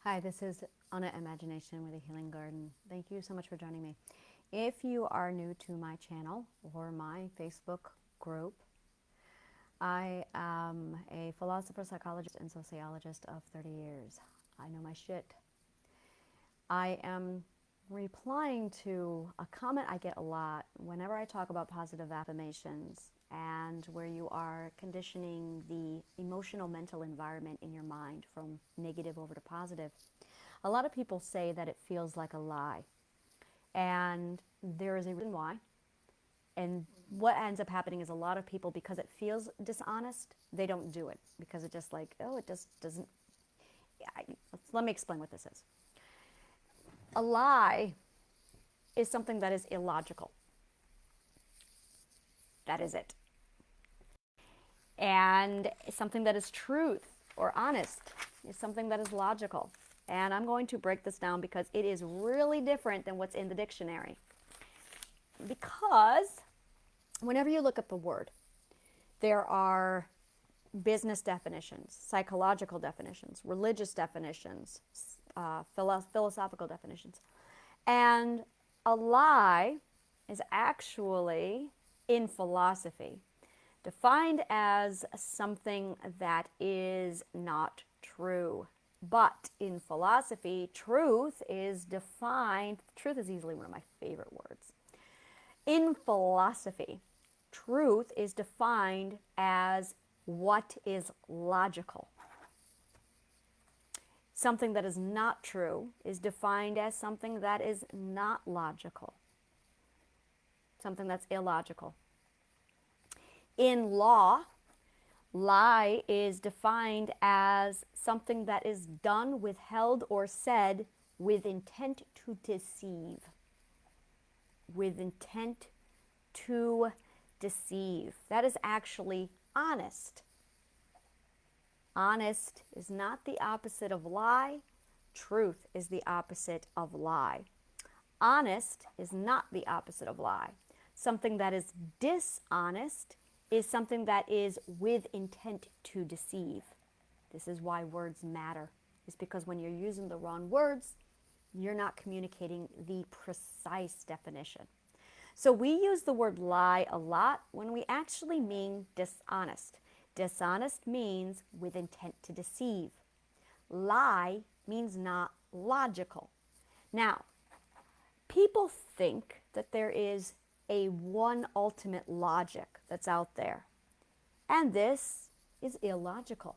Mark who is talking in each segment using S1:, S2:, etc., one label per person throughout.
S1: Hi, this is Anna Imagination with a Healing Garden. Thank you so much for joining me. If you are new to my channel or my Facebook group, I am a philosopher, psychologist, and sociologist of 30 years. I know my shit. I am replying to a comment I get a lot whenever I talk about positive affirmations and where you are conditioning the emotional mental environment in your mind from negative over to positive. A lot of people say that it feels like a lie, and there is a reason why. And what ends up happening is a lot of people, because it feels dishonest, they don't do it because it just like, oh, it just doesn't. Let me explain what this is. A lie is something that is illogical. That is it. And something that is truth or honest is something that is logical. And I'm going to break this down because it is really different than what's in the dictionary. Because whenever you look at the word, there are business definitions, psychological definitions, religious definitions, philosophical definitions. And a lie is actually, in philosophy, defined as something that is not true. But in philosophy, truth is defined, truth is easily one of my favorite words. In philosophy, truth is defined as what is logical. Something that is not true is defined as something that is not logical, something that's illogical. In law, lie is defined as something that is done, withheld, or said with intent to deceive. With intent to deceive. That is actually honest. Honest is not the opposite of lie. Truth is the opposite of lie. Honest is not the opposite of lie. Something that is dishonest is something that is with intent to deceive. This is why words matter. It's because when you're using the wrong words, you're not communicating the precise definition. So we use the word lie a lot when we actually mean dishonest. Dishonest means with intent to deceive. Lie means not logical. Now, people think that there is a one ultimate logic that's out there, and this is illogical.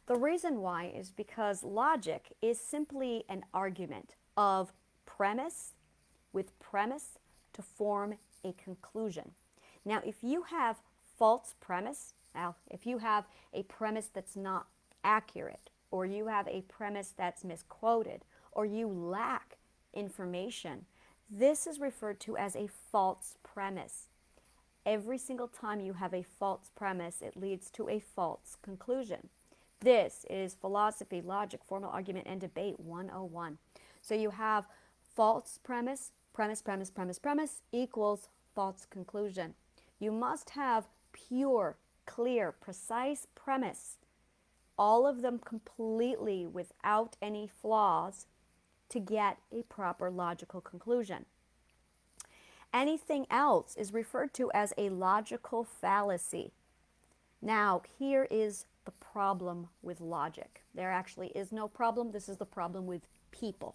S1: The reason why is because logic is simply an argument of premise with premise to form a conclusion. Now, if you have false premise, now if you have a premise that's not accurate, or you have a premise that's misquoted, or you lack information, this is referred to as a false premise. Every single time you have a false premise, it leads to a false conclusion. This is philosophy, logic, formal argument, and debate 101. So you have false premise, premise equals false conclusion. You must have pure, clear, precise premise, all of them completely without any flaws, to get a proper logical conclusion. Anything else is referred to as a logical fallacy. Now, here is the problem with logic. There actually is no problem. This is the problem with people.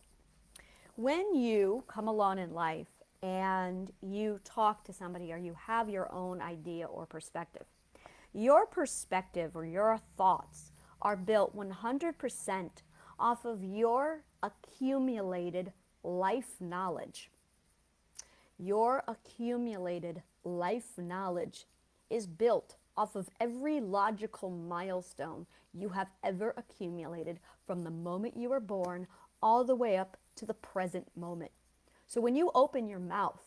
S1: When you come along in life and you talk to somebody or you have your own idea or perspective, your perspective or your thoughts are built 100% off of your accumulated life knowledge. Your accumulated life knowledge is built off of every logical milestone you have ever accumulated from the moment you were born all the way up to the present moment. So when you open your mouth,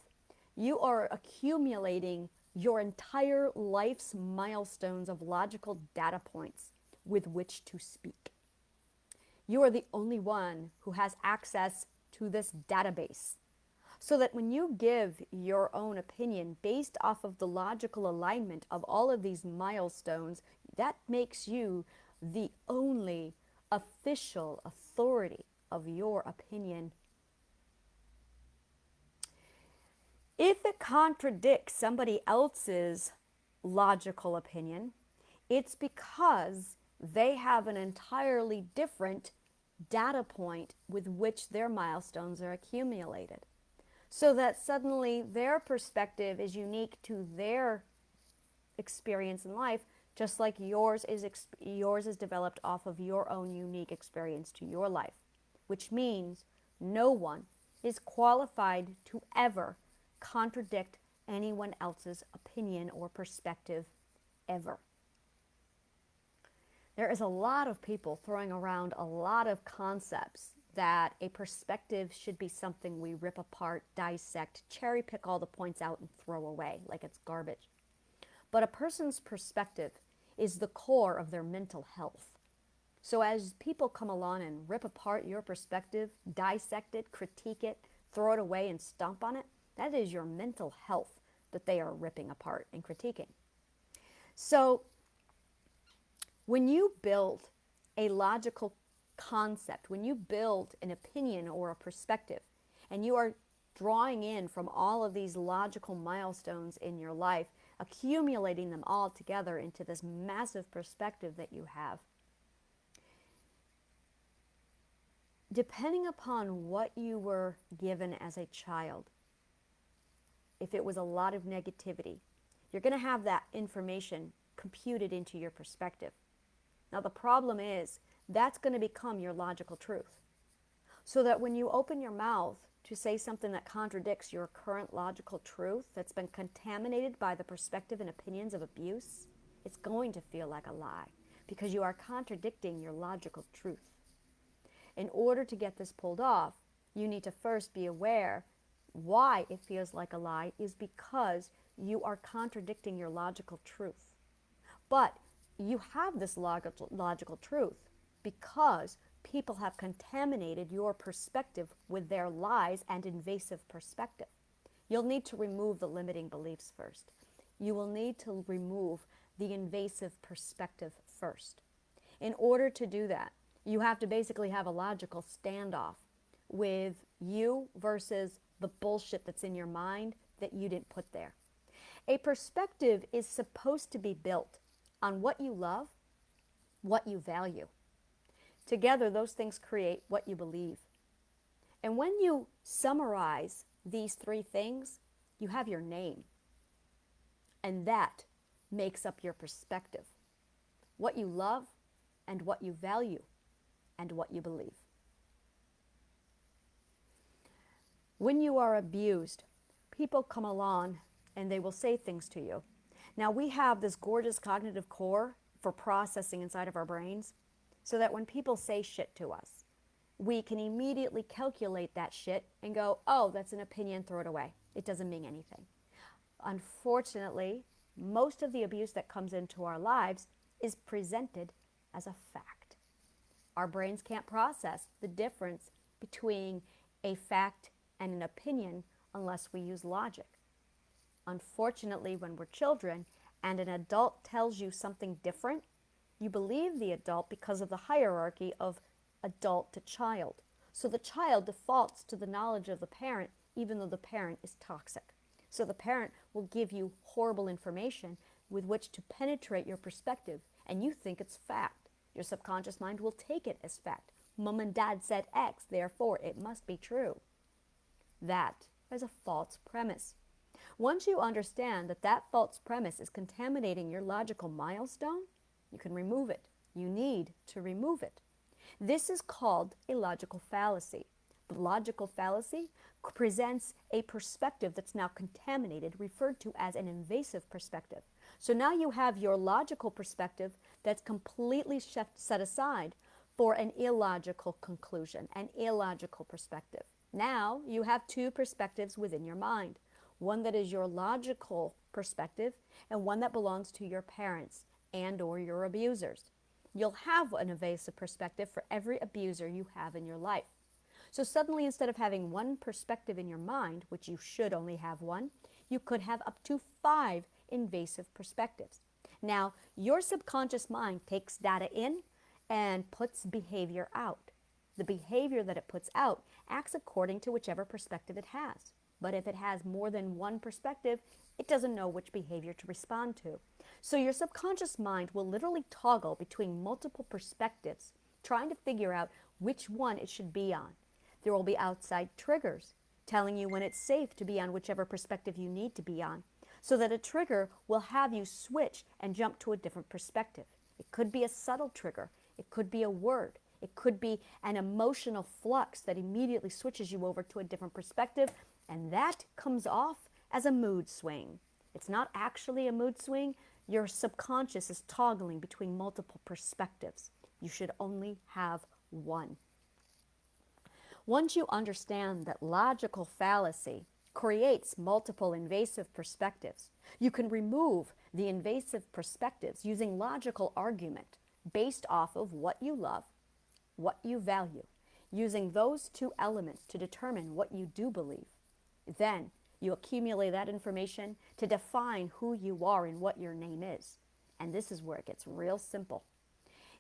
S1: you are accumulating your entire life's milestones of logical data points with which to speak. You are the only one who has access to this database. So that when you give your own opinion based off of the logical alignment of all of these milestones, that makes you the only official authority of your opinion. If it contradicts somebody else's logical opinion, it's because they have an entirely different data point with which their milestones are accumulated. So that suddenly their perspective is unique to their experience in life, just like yours is developed off of your own unique experience to your life, which means no one is qualified to ever contradict anyone else's opinion or perspective ever. There is a lot of people throwing around a lot of concepts that a perspective should be something we rip apart, dissect, cherry pick all the points out and throw away like it's garbage. But a person's perspective is the core of their mental health. So as people come along and rip apart your perspective, dissect it, critique it, throw it away and stomp on it, that is your mental health that they are ripping apart and critiquing. So when you build a logical concept, when you build an opinion or a perspective, and you are drawing in from all of these logical milestones in your life, accumulating them all together into this massive perspective that you have, depending upon what you were given as a child, if it was a lot of negativity, you're going to have that information computed into your perspective. Now the problem is that's going to become your logical truth. So that when you open your mouth to say something that contradicts your current logical truth that's been contaminated by the perspective and opinions of abuse, it's going to feel like a lie because you are contradicting your logical truth. In order to get this pulled off, you need to first be aware why it feels like a lie is because you are contradicting your logical truth. But you have this logical truth because people have contaminated your perspective with their lies and invasive perspective. You'll need to remove the limiting beliefs first. You will need to remove the invasive perspective first. In order to do that, you have to basically have a logical standoff with you versus the bullshit that's in your mind that you didn't put there. A perspective is supposed to be built on what you love, what you value. Together, those things create what you believe. And when you summarize these three things, you have your name. And that makes up your perspective. What you love and what you value and what you believe. When you are abused, people come along and they will say things to you. Now we have this gorgeous cognitive core for processing inside of our brains so that when people say shit to us, we can immediately calculate that shit and go, oh, that's an opinion, throw it away. It doesn't mean anything. Unfortunately, most of the abuse that comes into our lives is presented as a fact. Our brains can't process the difference between a fact and an opinion unless we use logic. Unfortunately, when we're children and an adult tells you something different, you believe the adult because of the hierarchy of adult to child. So the child defaults to the knowledge of the parent even though the parent is toxic. So the parent will give you horrible information with which to penetrate your perspective, and you think it's fact. Your subconscious mind will take it as fact. Mom and dad said X, therefore it must be true. That is a false premise. Once you understand that that false premise is contaminating your logical milestone, you can remove it. You need to remove it. This is called a logical fallacy. The logical fallacy presents a perspective that's now contaminated, referred to as an invasive perspective. So now you have your logical perspective that's completely set aside for an illogical conclusion, an illogical perspective. Now you have two perspectives within your mind. One that is your logical perspective and one that belongs to your parents and or your abusers. You'll have an evasive perspective for every abuser you have in your life. So suddenly, instead of having one perspective in your mind, which you should only have one, you could have up to 5 invasive perspectives. Now, your subconscious mind takes data in and puts behavior out. The behavior that it puts out acts according to whichever perspective it has. But if it has more than one perspective, it doesn't know which behavior to respond to. So your subconscious mind will literally toggle between multiple perspectives, trying to figure out which one it should be on. There will be outside triggers telling you when it's safe to be on whichever perspective you need to be on, so that a trigger will have you switch and jump to a different perspective. It could be a subtle trigger. It could be a word. It could be an emotional flux that immediately switches you over to a different perspective, and that comes off as a mood swing. It's not actually a mood swing. Your subconscious is toggling between multiple perspectives. You should only have one. Once you understand that logical fallacy creates multiple invasive perspectives, you can remove the invasive perspectives using logical argument based off of what you love, what you value, using those two elements to determine what you do believe. Then you accumulate that information to define who you are and what your name is. And this is where it gets real simple.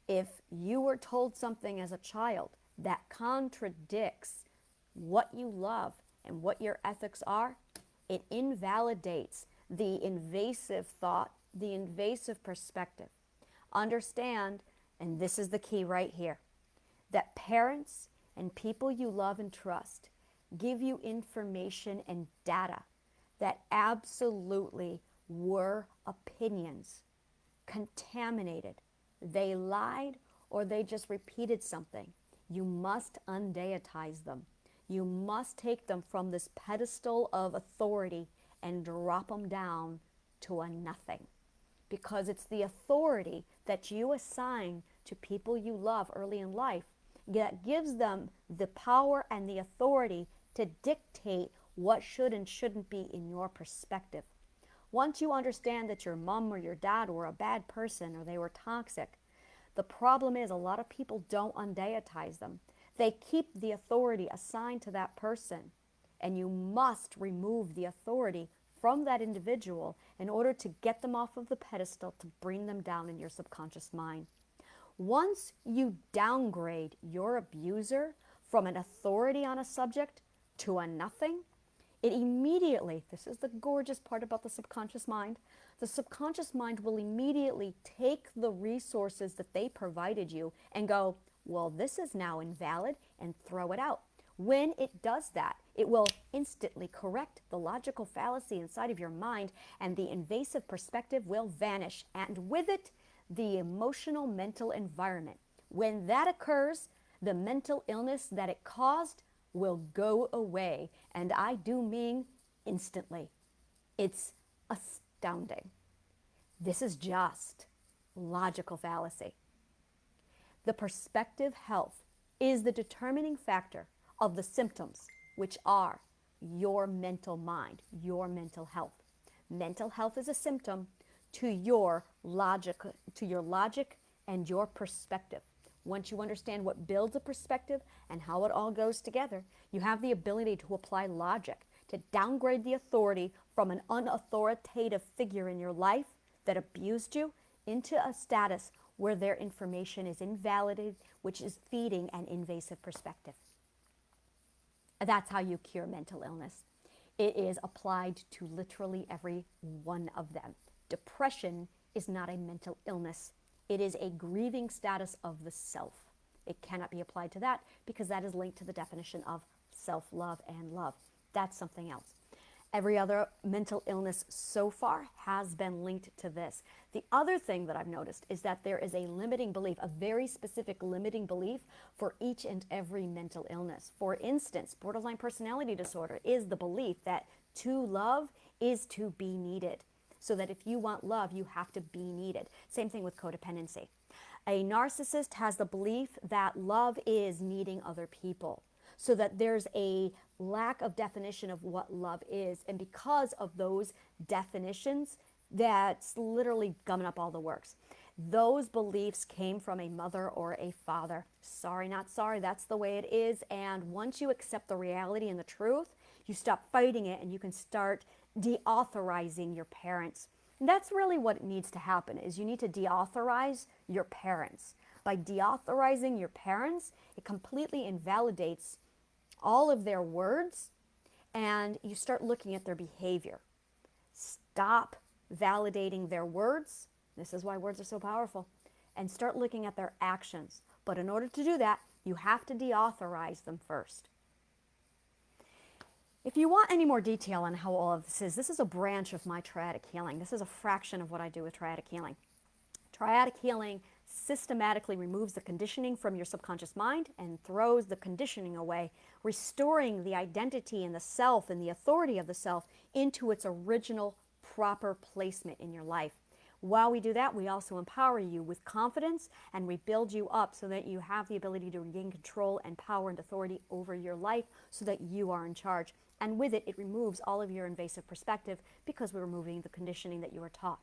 S1: If you were told something as a child that contradicts what you love and what your ethics are, it invalidates the invasive thought, the invasive perspective. Understand, and this is the key right here, that parents and people you love and trust give you information and data that absolutely were opinions, contaminated. They lied or they just repeated something. You must undeitize them. You must take them from this pedestal of authority and drop them down to a nothing. Because it's the authority that you assign to people you love early in life that gives them the power and the authority to dictate what should and shouldn't be in your perspective. Once you understand that your mom or your dad were a bad person or they were toxic, the problem is a lot of people don't undeitize them. They keep the authority assigned to that person, and you must remove the authority from that individual in order to get them off of the pedestal to bring them down in your subconscious mind. Once you downgrade your abuser from an authority on a subject to a nothing, it immediately, this is the gorgeous part about the subconscious mind will immediately take the resources that they provided you and go, well, this is now invalid, and throw it out. When it does that, it will instantly correct the logical fallacy inside of your mind, and the invasive perspective will vanish, and with it, the emotional mental environment. When that occurs, the mental illness that it caused will go away, and I do mean instantly. It's astounding. This is just logical fallacy. The perspective health is the determining factor of the symptoms, which are your mental mind, your mental health. Mental health is a symptom to your logic and your perspective. Once you understand what builds a perspective and how it all goes together, you have the ability to apply logic, to downgrade the authority from an unauthoritative figure in your life that abused you into a status where their information is invalidated, which is feeding an invasive perspective. That's how you cure mental illness. It is applied to literally every one of them. Depression is not a mental illness. It is a grieving status of the self. It cannot be applied to that because that is linked to the definition of self-love and love. That's something else. Every other mental illness so far has been linked to this. The other thing that I've noticed is that there is a limiting belief, a very specific limiting belief for each and every mental illness. For instance, borderline personality disorder is the belief that to love is to be needed. So that if you want love, you have to be needed. Same thing with codependency. A narcissist has the belief that love is needing other people, so that there's a lack of definition of what love is. And because of those definitions, that's literally gumming up all the works. Those beliefs came from a mother or a father. Sorry, not sorry, that's the way it is. And once you accept the reality and the truth, you stop fighting it and you can start deauthorizing your parents. And that's really what needs to happen, is you need to deauthorize your parents. By deauthorizing your parents, it completely invalidates all of their words, and you start looking at their behavior. Stop validating their words. This is why words are so powerful. And start looking at their actions. But in order to do that, you have to deauthorize them first. If you want any more detail on how all of this is a branch of my triadic healing. This is a fraction of what I do with triadic healing. Triadic healing systematically removes the conditioning from your subconscious mind and throws the conditioning away, restoring the identity and the self and the authority of the self into its original proper placement in your life. While we do that, we also empower you with confidence and we build you up so that you have the ability to regain control and power and authority over your life so that you are in charge. And with it, it removes all of your invasive perspective because we're removing the conditioning that you were taught.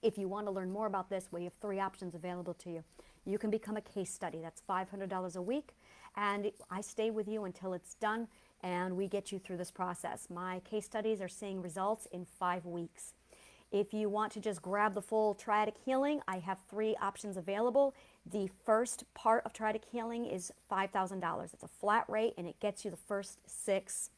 S1: If you want to learn more about this, we have 3 options available to you. You can become a case study. That's $500 a week. And I stay with you until it's done and we get you through this process. My case studies are seeing results in 5 weeks. If you want to just grab the full triadic healing, I have 3 options available. The first part of triadic healing is $5,000. It's a flat rate and it gets you the first 6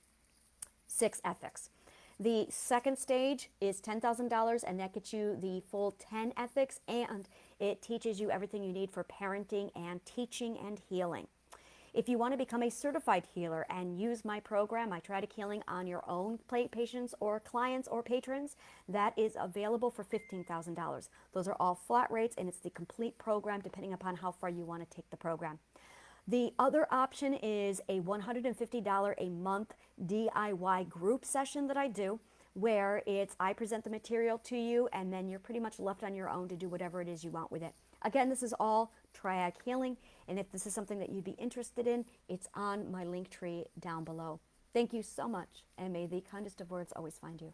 S1: ethics. The second stage is $10,000 and that gets you the full 10 ethics and it teaches you everything you need for parenting and teaching and healing. If you want to become a certified healer and use my program, my triadic healing, on your own patients or clients or patrons, that is available for $15,000. Those are all flat rates and it's the complete program depending upon how far you want to take the program. The other option is a $150 a month DIY group session that I do where I present the material to you and then you're pretty much left on your own to do whatever it is you want with it. Again, this is all triadic healing, and if this is something that you'd be interested in, it's on my link tree down below. Thank you so much, and may the kindest of words always find you.